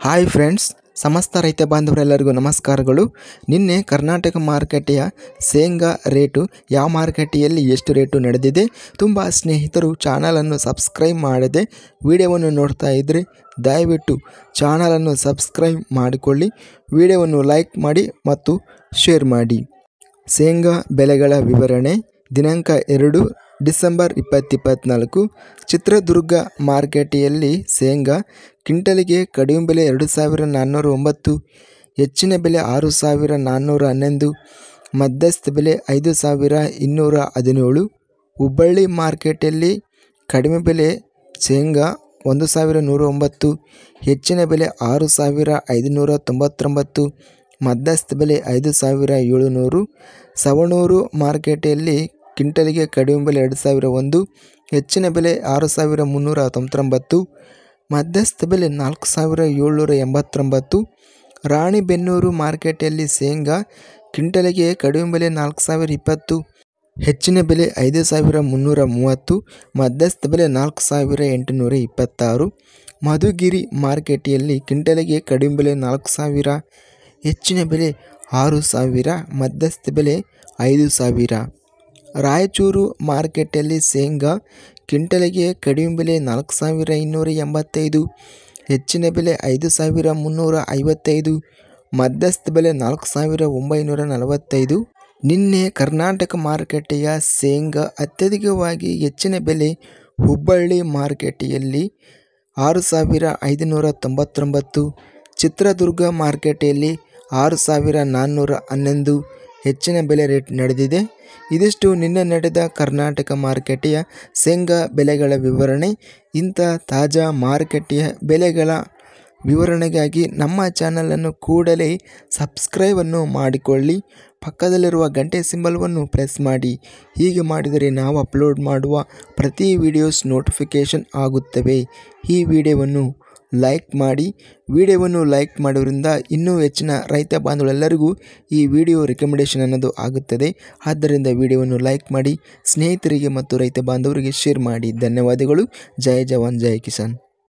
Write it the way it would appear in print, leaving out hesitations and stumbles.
Hi friends, ಸಮಸ್ತ ರೈತ ಬಾಂಧವರೆಲ್ಲರಿಗೂ ನಮಸ್ಕಾರಗಳು. ನಿನ್ನೆ ಕರ್ನಾಟಕ ಮಾರುಕಟ್ಟೆಯ ಶೇಂಗಾ ರೇಟು ಯಾವ ಮಾರುಕಟ್ಟೆಯಲ್ಲಿ ಎಷ್ಟು ರೇಟು ನಡೆದಿದೆ. ತುಂಬ ಸ್ನೇಹಿತರು ಚಾನಲನ್ನು ಸಬ್ಸ್ಕ್ರೈಬ್ ಮಾಡದೆ ವಿಡಿಯೋವನ್ನು ನೋಡ್ತಾ ಇದ್ದರೆ ದಯವಿಟ್ಟು ಚಾನಲನ್ನು ಸಬ್ಸ್ಕ್ರೈಬ್ ಮಾಡಿಕೊಳ್ಳಿ, ವಿಡಿಯೋವನ್ನು ಲೈಕ್ ಮಾಡಿ ಮತ್ತು ಶೇರ್ ಮಾಡಿ. ಶೇಂಗಾ ಬೆಲೆಗಳ ವಿವರಣೆ. ದಿನಾಂಕ 2 ಡಿಸೆಂಬರ್ 2024. ಚಿತ್ರದುರ್ಗ ಮಾರುಕಟ್ಟೆಯಲ್ಲಿ ಶೇಂಗಾ ಕ್ವಿಂಟಲಿಗೆ ಕಡಿಮೆ ಬೆಲೆ 2409, ಹೆಚ್ಚಿನ ಬೆಲೆ 6411, ಮಧ್ಯಸ್ಥ ಬೆಲೆ 5217. ಹುಬ್ಬಳ್ಳಿ ಮಾರುಕಟ್ಟೆಯಲ್ಲಿ ಕಡಿಮೆ ಬೆಲೆ ಶೇಂಗಾ 1109, ಹೆಚ್ಚಿನ ಬೆಲೆ 6599, ಮಧ್ಯಸ್ಥ ಬೆಲೆ 5700. ಸವಣೂರು ಮಾರುಕಟ್ಟೆಯಲ್ಲಿ ಕ್ವಿಂಟಲಿಗೆ ಕಡಿಮೆ ಬೆಲೆ 2001, ಹೆಚ್ಚಿನ ಬೆಲೆ 6399, ಮಧ್ಯಸ್ಥ ಬೆಲೆ 4789. ರಾಣಿಬೆನ್ನೂರು ಮಾರುಕಟ್ಟೆಯಲ್ಲಿ ಶೇಂಗಾ ಕ್ವಿಂಟಲಿಗೆ ಕಡಿಮೆ ಬೆಲೆ 4020, ಹೆಚ್ಚಿನ ಬೆಲೆ 5330, ಮಧ್ಯಸ್ಥ ಬೆಲೆ 4826. ಮಧುಗಿರಿ ಮಾರುಕಟ್ಟೆಯಲ್ಲಿ ಕ್ವಿಂಟಲಿಗೆ ಕಡಿಮೆ ಬೆಲೆ 4000, ಹೆಚ್ಚಿನ ಬೆಲೆ 6000, ಮಧ್ಯಸ್ಥ ಬೆಲೆ 5000. ರಾಯಚೂರು ಮಾರುಕಟ್ಟೆಯಲ್ಲಿ ಶೇಂಗಾ ಕ್ವಿಂಟಲಿಗೆ ಕಡಿಮೆ ಬೆಲೆ 4285, ಹೆಚ್ಚಿನ ಬೆಲೆ 5355, ಮಧ್ಯಸ್ಥ ಬೆಲೆ 4945. ನಿನ್ನೆ ಕರ್ನಾಟಕ ಮಾರುಕಟ್ಟೆಯ ಶೇಂಗಾ ಅತ್ಯಧಿಕವಾಗಿ ಹೆಚ್ಚಿನ ಬೆಲೆ ಹುಬ್ಬಳ್ಳಿ ಮಾರುಕಟ್ಟೆಯಲ್ಲಿ 6599, ಚಿತ್ರದುರ್ಗ ಮಾರುಕಟ್ಟೆಯಲ್ಲಿ 6411 ಹೆಚ್ಚಿನ ಬೆಲೆ ರೇಟ್ ನಡೆದಿದೆ. ಇದಿಷ್ಟು ನಿನ್ನೆ ನಡೆದ ಕರ್ನಾಟಕ ಮಾರುಕಟ್ಟೆಯ ಶೇಂಗಾ ಬೆಲೆಗಳ ವಿವರಣೆ. ಇಂಥ ತಾಜಾ ಮಾರುಕಟ್ಟೆಯ ಬೆಲೆಗಳ ವಿವರಣೆಗಾಗಿ ನಮ್ಮ ಚಾನಲನ್ನು ಕೂಡಲೇ ಸಬ್ಸ್ಕ್ರೈಬನ್ನು ಮಾಡಿಕೊಳ್ಳಿ, ಪಕ್ಕದಲ್ಲಿರುವ ಗಂಟೆ ಸಿಂಬಲ್ವನ್ನು ಪ್ರೆಸ್ ಮಾಡಿ. ಹೀಗೆ ಮಾಡಿದರೆ ನಾವು ಅಪ್ಲೋಡ್ ಮಾಡುವ ಪ್ರತಿ ವಿಡಿಯೋಸ್ ನೋಟಿಫಿಕೇಷನ್ ಆಗುತ್ತವೆ. ಈ ವಿಡಿಯೋವನ್ನು ಲೈಕ್ ಮಾಡಿ. ವಿಡಿಯೋವನ್ನು ಲೈಕ್ ಮಾಡೋದ್ರಿಂದ ಇನ್ನೂ ಹೆಚ್ಚಿನ ರೈತ ಬಾಂಧವರೆಲ್ಲರಿಗೂ ಈ ವಿಡಿಯೋ ರೆಕಮೆಂಡೇಷನ್ ಅನ್ನೋದು ಆಗುತ್ತದೆ. ಆದ್ದರಿಂದ ವಿಡಿಯೋವನ್ನು ಲೈಕ್ ಮಾಡಿ, ಸ್ನೇಹಿತರಿಗೆ ಮತ್ತು ರೈತ ಬಾಂಧವರಿಗೆ ಶೇರ್ ಮಾಡಿ. ಧನ್ಯವಾದಗಳು. ಜೈ ಜವಾನ್ ಜೈ ಕಿಸಾನ್.